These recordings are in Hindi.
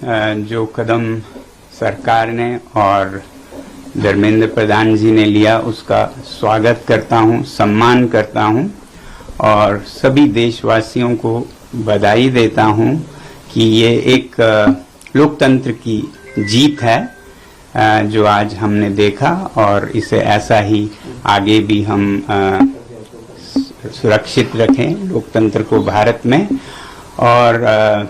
जो कदम सरकार ने और धर्मेंद्र प्रधान जी ने लिया उसका स्वागत करता हूं, सम्मान करता हूं और सभी देशवासियों को बधाई देता हूं कि ये एक लोकतंत्र की जीत है जो आज हमने देखा और इसे ऐसा ही आगे भी हम सुरक्षित रखें लोकतंत्र को भारत में। और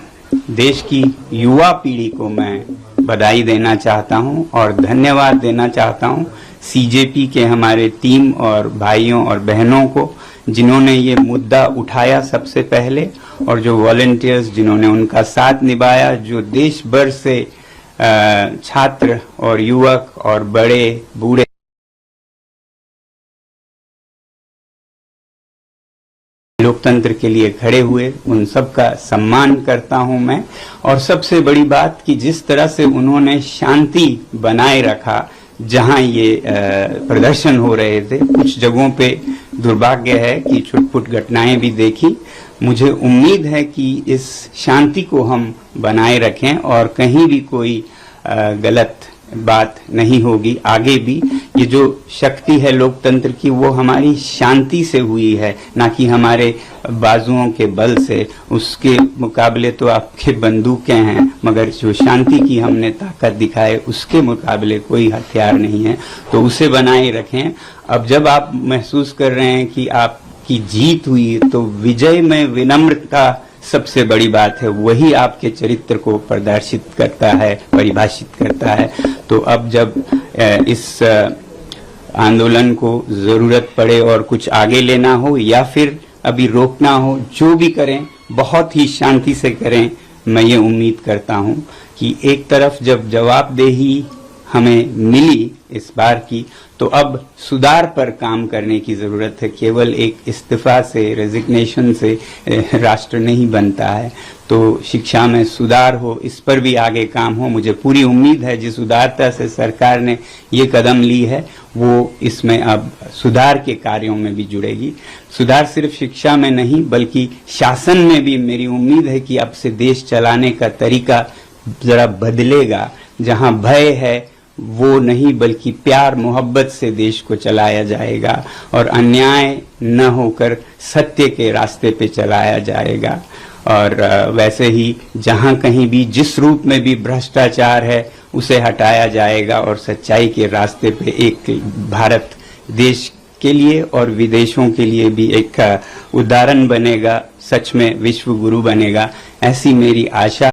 देश की युवा पीढ़ी को मैं बधाई देना चाहता हूं और धन्यवाद देना चाहता हूं सीजेपी के हमारे टीम और भाइयों और बहनों को जिन्होंने ये मुद्दा उठाया सबसे पहले, और जो वॉलंटियर्स जिन्होंने उनका साथ निभाया, जो देश भर से छात्र और युवक और बड़े बूढ़े लोकतंत्र के लिए खड़े हुए, उन सब का सम्मान करता हूं मैं। और सबसे बड़ी बात कि जिस तरह से उन्होंने शांति बनाए रखा जहां ये प्रदर्शन हो रहे थे, कुछ जगहों पे दुर्भाग्य है कि छुटपुट घटनाएं भी देखी। मुझे उम्मीद है कि इस शांति को हम बनाए रखें और कहीं भी कोई गलत बात नहीं होगी। आगे भी ये जो शक्ति है लोकतंत्र की वो हमारी शांति से हुई है, ना कि हमारे बाजुओं के बल से। उसके मुकाबले तो आपके बंदूकें हैं, मगर जो शांति की हमने ताकत दिखाए उसके मुकाबले कोई हथियार नहीं है, तो उसे बनाए रखें। अब जब आप महसूस कर रहे हैं कि आपकी जीत हुई, तो विजय में विनम्रता सबसे बड़ी बात है, वही आपके चरित्र को प्रदर्शित करता है, परिभाषित करता है। तो अब जब इस आंदोलन को जरूरत पड़े और कुछ आगे लेना हो या फिर अभी रोकना हो, जो भी करें बहुत ही शांति से करें। मैं ये उम्मीद करता हूं कि एक तरफ जब जवाबदेही हमें मिली इस बार की, तो अब सुधार पर काम करने की जरूरत है। केवल एक इस्तीफा से, रेजिग्नेशन से राष्ट्र नहीं बनता है। तो शिक्षा में सुधार हो, इस पर भी आगे काम हो। मुझे पूरी उम्मीद है जिस उदारता से सरकार ने ये कदम ली है वो इसमें अब सुधार के कार्यों में भी जुड़ेगी। सुधार सिर्फ शिक्षा में नहीं बल्कि शासन में भी मेरी उम्मीद है कि अब से देश चलाने का तरीका जरा बदलेगा। जहां भय है वो नहीं बल्कि प्यार मोहब्बत से देश को चलाया जाएगा और अन्याय न होकर सत्य के रास्ते पे चलाया जाएगा। और वैसे ही जहां कहीं भी जिस रूप में भी भ्रष्टाचार है उसे हटाया जाएगा और सच्चाई के रास्ते पे एक भारत देश के लिए और विदेशों के लिए भी एक उदाहरण बनेगा, सच में विश्व गुरु बनेगा, ऐसी मेरी आशा।